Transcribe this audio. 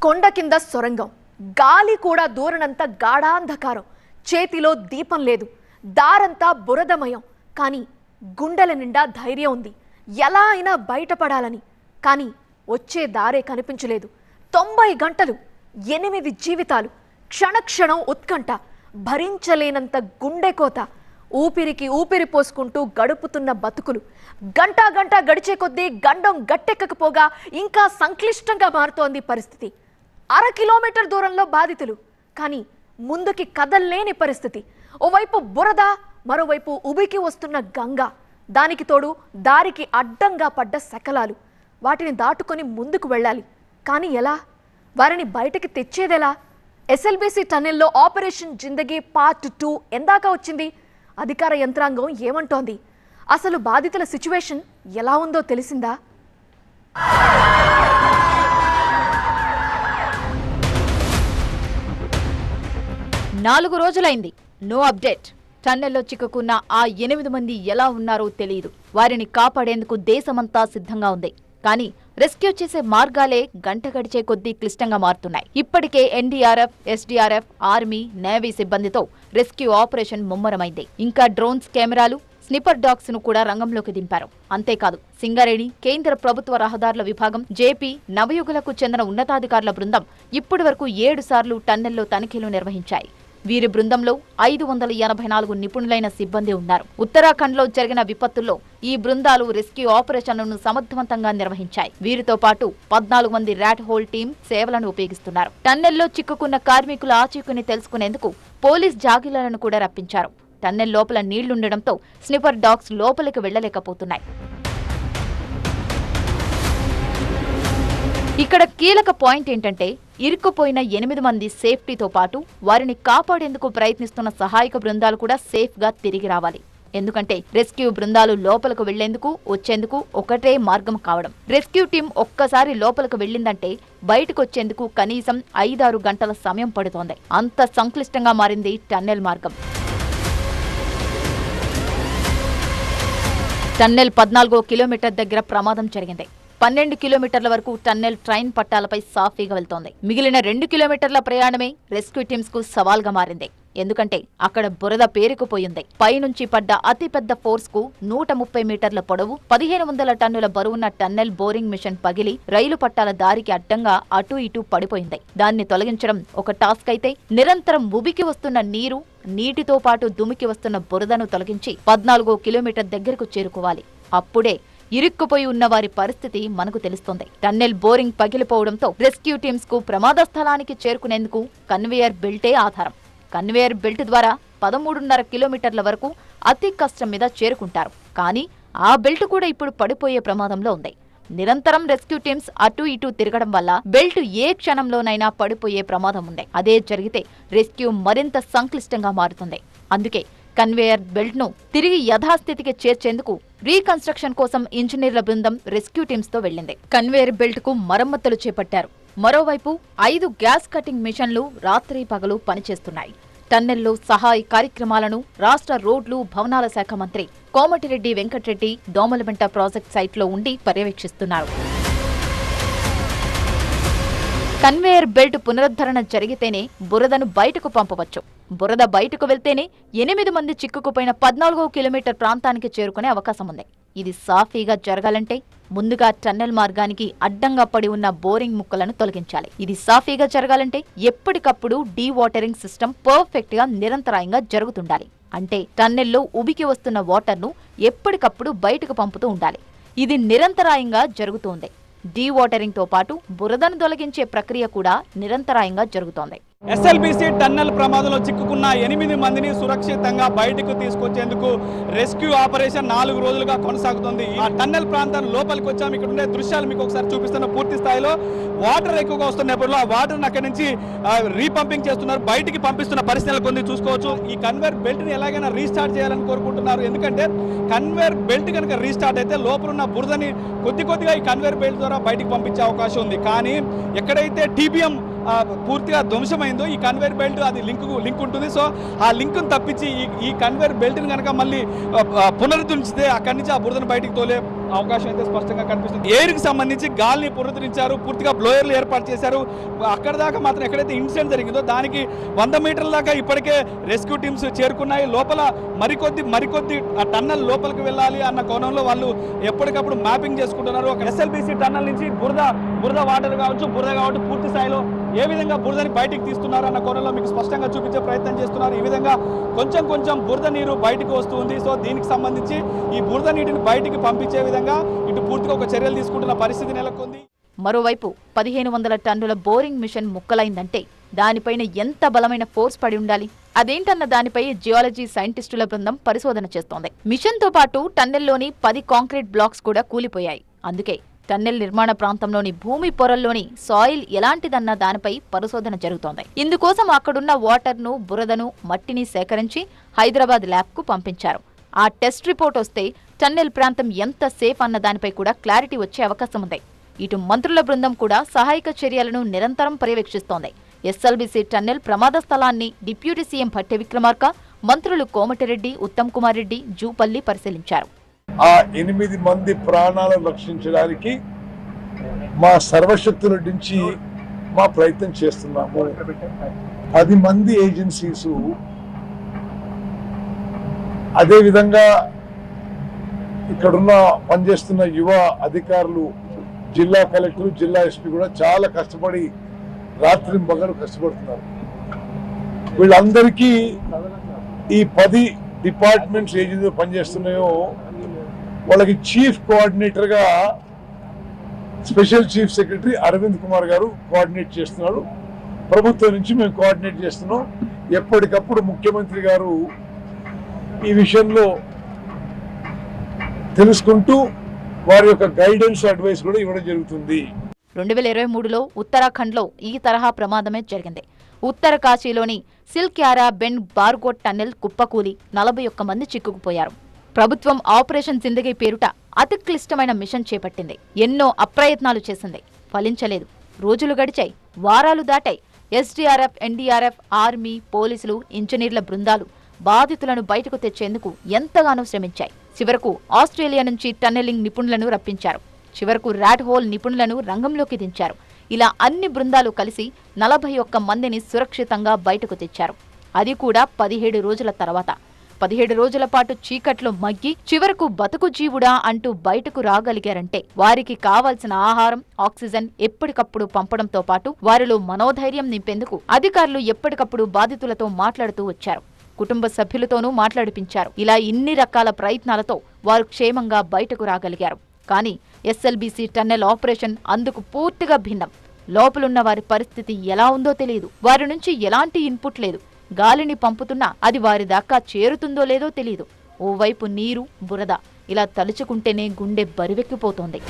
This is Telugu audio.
కొండ కింద సొరంగం, గాలి కూడా దూరనంత గాఢాంధకారం, చేతిలో దీపం లేదు, దారంతా బురదమయం. కానీ గుండెల నిండా ధైర్యం ఉంది, ఎలా అయినా బయటపడాలని. కానీ వచ్చే దారే కనిపించలేదు. 90 గంటలు, 8 జీవితాలు, క్షణక్షణం ఉత్కంఠ, భరించలేనంత గుండె కోత, ఊపిరికి ఊపిరి పోసుకుంటూ గడుపుతున్న బతుకులు. గంట గంట గడిచే కొద్దీ గండం గట్టెక్కకపోగా ఇంకా సంక్లిష్టంగా మారుతోంది పరిస్థితి. 1/2 కిలోమీటర్ దూరంలో బాధితులు, కానీ ముందుకి కదల్లేని పరిస్థితి. ఓవైపు బురద, మరోవైపు ఉబికి వస్తున్న గంగ, దానికి తోడు దారికి అడ్డంగా పడ్డ శకలాలు. వాటిని దాటుకొని ముందుకు వెళ్ళాలి, కానీ ఎలా? వారిని బయటకి తెచ్చేదెలా? ఎస్ఎల్బీసీ టన్నెల్లో ఆపరేషన్ జిందగీ పార్ట్ 2 ఎందాకా వచ్చింది? అధికార యంత్రాంగం ఏమంటోంది? అసలు బాధితుల సిచ్యువేషన్ ఎలా ఉందో తెలిసిందా? 4 రోజులైంది, నో అప్డేట్. టన్నెల్లో చిక్కుకున్న ఆ 8 మంది ఎలా ఉన్నారో తెలియదు. వారిని కాపాడేందుకు దేశమంతా సిద్ధంగా ఉంది. కానీ రెస్క్యూ చేసే మార్గాలే గంట గడిచే కొద్దీ క్లిష్టంగా మారుతున్నాయి. ఇప్పటికే ఎన్డీఆర్ఎఫ్, ఎస్డీఆర్ఎఫ్, ఆర్మీ, నేవీ సిబ్బందితో రెస్క్యూ ఆపరేషన్ ముమ్మరమైంది. ఇంకా డ్రోన్స్, కెమెరాలు, స్నిపర్ డాగ్స్ ను కూడా రంగంలోకి దింపారు. అంతేకాదు, సింగరేణి, కేంద్ర ప్రభుత్వ రహదారుల విభాగం, జేపీ, నవయుగలకు చెందిన ఉన్నతాధికారుల బృందం ఇప్పటి వరకు 7 సార్లు టన్నెల్లో తనిఖీలు నిర్వహించాయి. వీరి బృందంలో 584 నిపుణులైన సిబ్బంది ఉన్నారు. ఉత్తరాఖండ్లో జరిగిన విపత్తుల్లో ఈ బృందాలు రెస్క్యూ ఆపరేషన్లను సమర్థవంతంగా నిర్వహించాయి. వీరితో పాటు 14 మంది ర్యాట్ హోల్ టీం సేవలను ఉపయోగిస్తున్నారు. టన్నెల్లో చిక్కుకున్న కార్మికుల ఆచూకీని తెలుసుకునేందుకు పోలీస్ జాగిలను కూడా రప్పించారు. టన్నెల్ లోపల నీళ్లుండడంతో స్నిపర్ డాగ్స్ లోపలికి వెళ్లలేకపోతున్నాయి. ఇక్కడ కీలక పాయింట్ ఏంటంటే, ఇరుక్కుపోయిన 8 మంది సేఫ్టీతో పాటు వారిని కాపాడేందుకు ప్రయత్నిస్తున్న సహాయక బృందాలు కూడా సేఫ్ గా తిరిగి రావాలి. ఎందుకంటే రెస్క్యూ బృందాలు లోపలకు వెళ్లేందుకు, వచ్చేందుకు ఒకటే మార్గం కావడం. రెస్క్యూ టీం ఒక్కసారి లోపలకు వెళ్లిందంటే బయటకు వచ్చేందుకు కనీసం 5-6 గంటల సమయం పడుతోంది. అంత సంక్లిష్టంగా మారింది టన్నెల్ మార్గం. టన్నెల్ 14వ కిలోమీటర్ దగ్గర ప్రమాదం జరిగింది. 12 కిలోమీటర్ల వరకు టన్నెల్ ట్రైన్ పట్టాలపై సాఫీగా వెళ్తోంది. మిగిలిన 2 కిలోమీటర్ల ప్రయాణమే రెస్క్యూ టీమ్స్ కు సవాల్గా మారింది. ఎందుకంటే అక్కడ బురద పేరుకుపోయింది. పైనుంచి పడ్డ అతిపెద్ద ఫోర్స్ కు 130 మీటర్ల పొడవు, 1500 టన్నుల బరువున్న టన్నెల్ బోరింగ్ మిషన్ పగిలి రైలు పట్టాల దారికి అడ్డంగా అటూ ఇటూ పడిపోయింది. దాన్ని తొలగించడం ఒక టాస్క్ అయితే, నిరంతరం ఉబికి వస్తున్న నీరు, నీటితో పాటు దుమికి వస్తున్న బురదను తొలగించి 14 కిలోమీటర్ దగ్గరకు చేరుకోవాలి. అప్పుడే ఇరుక్కుపోయి ఉన్న వారి పరిస్థితి మనకు తెలుస్తోంది. టన్నెల్ బోరింగ్ పగిలిపోవడంతో రెస్క్యూ టీమ్స్ కు ప్రమాద స్థలానికి చేరుకునేందుకు కన్వేయర్ బెల్టే ఆధారం. కన్వేయర్ బెల్ట్ ద్వారా 13.5 కిలోమీటర్ల వరకు అతి కష్టం మీద చేరుకుంటారు. కానీ ఆ బెల్ట్ కూడా ఇప్పుడు పడిపోయే ప్రమాదంలో ఉంది. నిరంతరం రెస్క్యూ టీమ్స్ అటూ ఇటూ తిరగడం వల్ల బెల్ట్ ఏ క్షణంలోనైనా పడిపోయే ప్రమాదం ఉంది. అదే జరిగితే రెస్క్యూ మరింత సంక్లిష్టంగా మారుతుంది. అందుకే కన్వేయర్ బెల్ట్ ను తిరిగి యథాస్థితికి చేర్చేందుకు రీకన్స్ట్రక్షన్ కోసం ఇంజనీర్ల బృందం రెస్క్యూ టీమ్స్ తో వెళ్లింది. కన్వేయర్ బెల్ట్ కు మరమ్మతులు చేపట్టారు. మరోవైపు 5 గ్యాస్ కటింగ్ మిషన్లు రాత్రి పగలు పనిచేస్తున్నాయి. టన్నెల్లో సహాయ కార్యక్రమాలను రాష్ట్ర రోడ్లు, భవనాల శాఖ మంత్రి కోమటిరెడ్డి వెంకటరెడ్డి దోమలమెంట ప్రాజెక్ట్ సైట్లో ఉండి పర్యవేక్షిస్తున్నారు. కన్వేయర్ బెల్ట్ పునరుద్ధరణ జరిగితేనే బురదను బయటకు పంపవచ్చు. బురద బయటకు వెళ్తేనే 8 మంది చిక్కుకుపోయిన 14వ కిలోమీటర్ ప్రాంతానికి చేరుకునే అవకాశం ఉంది. ఇది సాఫీగా జరగాలంటే ముందుగా టన్నెల్ మార్గానికి అడ్డంగా పడి ఉన్న బోరింగ్ ముక్కలను తొలగించాలి. ఇది సాఫీగా జరగాలంటే ఎప్పటికప్పుడు డీ వాటరింగ్ సిస్టమ్ పర్ఫెక్ట్ గా నిరంతరాయంగా జరుగుతుండాలి. అంటే టన్నెల్లో ఉబికి వస్తున్న వాటర్ను ఎప్పటికప్పుడు బయటకు పంపుతూ ఉండాలి. ఇది నిరంతరాయంగా జరుగుతోంది. డీ వాటరింగ్ తో పాటు బురదను తొలగించే ప్రక్రియ కూడా నిరంతరాయంగా జరుగుతోంది. ఎస్ఎల్బీసీ టన్నెల్ ప్రమాదంలో చిక్కుకున్న 8 మందిని సురక్షితంగా బయటకు తీసుకొచ్చేందుకు రెస్క్యూ ఆపరేషన్ 4 రోజులుగా కొనసాగుతుంది. ఆ టన్నెల్ ప్రాంతం లోపలికి వచ్చాము. ఇక్కడ ఉండే దృశ్యాలు మీకు ఒకసారి చూపిస్తున్న. పూర్తి స్థాయిలో వాటర్ ఎక్కువగా వస్తున్నప్పుడు ఆ వాటర్ అక్కడి నుంచి రీపంపింగ్ చేస్తున్నారు, బయటికి పంపిస్తున్న పరిస్థితులు కొన్ని చూసుకోవచ్చు. ఈ కన్వేర్ బెల్ట్ ని ఎలాగైనా రీస్టార్ట్ చేయాలని కోరుకుంటున్నారు. ఎందుకంటే కన్వేర్ బెల్ట్ కనుక రీస్టార్ట్ అయితే లోపల ఉన్న బురదని కొద్దిగా ఈ కన్వేర్ బెల్ట్ ద్వారా బయటికి పంపించే అవకాశం ఉంది. కానీ ఎక్కడైతే టీబీఎం పూర్తిగా ధ్వంసమైందో ఈ కన్వేర్ బెల్ట్ అది లింక్ ఉంటుంది. సో ఆ లింక్ను తప్పించి ఈ కన్వేర్ బెల్ట్ని కనుక మళ్ళీ పునరుద్ధరించితే అక్కడి నుంచి ఆ బురదను బయటికి తోలే అవకాశం అయితే స్పష్టంగా కనిపిస్తుంది. ఎయిర్కి సంబంధించి గాలిని పునరుద్ధరించారు, పూర్తిగా బ్లోయర్లు ఏర్పాటు చేశారు. అక్కడ దాకా మాత్రం ఎక్కడైతే ఇన్సిడెంట్ జరిగిందో దానికి 100 మీటర్ల దాకా ఇప్పటికే రెస్క్యూ టీమ్స్ చేరుకున్నాయి. లోపల మరికొద్ది ఆ టన్నల్ లోపలికి వెళ్ళాలి అన్న కోణంలో వాళ్ళు ఎప్పటికప్పుడు మ్యాపింగ్ చేసుకుంటున్నారు. ఒక ఎస్ఎల్బిసి టన్నల్ నుంచి బురద వాటర్ కావచ్చు, బురద కాబట్టి పూర్తి స్థాయిలో ఏ విధంగా బురదని బయటికి తీస్తున్నారు అన్న కోణంలో మీకు స్పష్టంగా చూపించే ప్రయత్నం చేస్తున్నారు. ఈ విధంగా కొంచెం బురద నీరు బయటకు వస్తుంది. సో దీనికి సంబంధించి ఈ బురద నీటిని బయటికి పంపించే విధంగా ఇటు పూర్తిగా ఒక చర్యలు తీసుకుంటున్న పరిస్థితి నెలకొంది. మరోవైపు 1500 టన్నుల బోరింగ్ మిషన్ ముక్కలైందంటే దానిపైన ఎంత బలమైన ఫోర్స్ పడి ఉండాలి? అదేంటన్న దానిపై జియాలజీ సైంటిస్టుల బృందం పరిశోధన చేస్తోంది. మిషన్తో పాటు టన్నెల్లోని 10 కాంక్రీట్ బ్లాక్స్ కూడా కూలిపోయాయి. అందుకే టన్నెల్ నిర్మాణ ప్రాంతంలోని భూమి పొరల్లోని సాయిల్ ఎలాంటిదన్న దానిపై పరిశోధన జరుగుతోంది. ఇందుకోసం అక్కడున్న వాటర్ను, బురదను, మట్టిని సేకరించి హైదరాబాద్ ల్యాబ్కు పంపించారు. ఆ టెస్ట్ రిపోర్ట్ వస్తే టన్నెల్ ప్రాంతం ఎంత సేఫ్ అన్న దానిపై కూడా క్లారిటీ వచ్చే అవకాశం ఉంది. ఇటు మంత్రుల బృందం కూడా సహాయక చర్యలను నిరంతరం పర్యవేక్షిస్తోంది. ఎస్ఎల్బిసి టన్నెల్ ప్రమాద స్థలాన్ని డిప్యూటీ సీఎం భట్టి విక్రమార్క, మంత్రులు కోమటిరెడ్డి, ఉత్తమ్ కుమార్ రెడ్డి, జూపల్లి పరిశీలించారు. ఆ 8 మంది ప్రాణాలను రక్షించడానికి మా సర్వశక్తుల నుంచి మా ప్రయత్నం చేస్తున్నాము. 10 మంది ఏజెన్సీసు, అదేవిధంగా ఇక్కడున్న పనిచేస్తున్న యువ అధికారులు, జిల్లా కలెక్టర్, జిల్లా ఎస్పీ కూడా చాలా కష్టపడి రాత్రి పగలు కష్టపడుతున్నారు. వీళ్ళందరికీ ఈ 10 డిపార్ట్మెంట్స్ ఏజెన్సీ పనిచేస్తున్నాయో వాళ్ళకి చీఫ్ కోఆర్డినేటర్గా special chief secretary Aravind Kumar గారు కోఆర్డినేట్ చేస్తున్నారు. ప్రభుత్వం నుంచి మేము కోఆర్డినేట్ చేస్తున్నాం. ఎప్పటికప్పుడు ముఖ్యమంత్రి గారు ఈ విషయంలో తెలుసుకుంటూ వారి యొక్క గైడెన్స్, అడ్వైస్ కూడా ఇవ్వడం జరుగుతుంది. 2023లో ఉత్తరాఖండ్లో ఈ తరహా ప్రమాదమే జరిగింది. ఉత్తర కాశీలోని సిల్క్యారా బెండ్ బార్గోట్ టన్నెల్ కుప్పకూలి 41 మంది చిక్కుకుపోయారు. ప్రభుత్వం ఆపరేషన్ జిందగీ పేరుట అతి క్లిష్టమైన మిషన్ చేపట్టింది. ఎన్నో అప్రయత్నాలు చేసింది, ఫలించలేదు. రోజులు గడిచాయి, వారాలు దాటాయి. ఎస్డీఆర్ఎఫ్, ఎన్డీఆర్ఎఫ్, ఆర్మీ, పోలీసులు, ఇంజనీర్ల బృందాలు బాధితులను బయటకు తెచ్చేందుకు ఎంతగానో శ్రమించాయి. చివరకు ఆస్ట్రేలియా నుంచి టన్నెలింగ్ నిపుణులను రప్పించారు. చివరకు ర్యాట్ హోల్ నిపుణులను రంగంలోకి దించారు. ఇలా అన్ని బృందాలు కలిసి 41 మందిని సురక్షితంగా బయటకు తెచ్చారు. అది కూడా 17 రోజుల తర్వాత. 17 రోజుల పాటు చీకట్లో మగ్గి చివరకు బతుకు జీవుడా అంటూ బయటకు రాగలిగారంటే వారికి కావాల్సిన ఆహారం, ఆక్సిజన్ ఎప్పటికప్పుడు పంపడంతో పాటు వారిలో మనోధైర్యం నింపేందుకు అధికారులు ఎప్పటికప్పుడు బాధితులతో మాట్లాడుతూ వచ్చారు. కుటుంబ సభ్యులతోనూ మాట్లాడిపించారు. ఇలా ఇన్ని రకాల ప్రయత్నాలతో వారు క్షేమంగా బయటకు రాగలిగారు. కానీ ఎస్ఎల్బిసి టన్నెల్ ఆపరేషన్ అందుకు పూర్తిగా భిన్నం. లోపలున్న వారి పరిస్థితి ఎలా ఉందో తెలియదు. వారి నుంచి ఎలాంటి ఇన్పుట్ లేదు. గాలిని పంపుతున్నా అది వారి దాకా చేరుతుందో లేదో తెలియదు. ఓవైపు నీరు, బురద. ఇలా తలుచుకుంటేనే గుండె బరువెక్కిపోతోంది.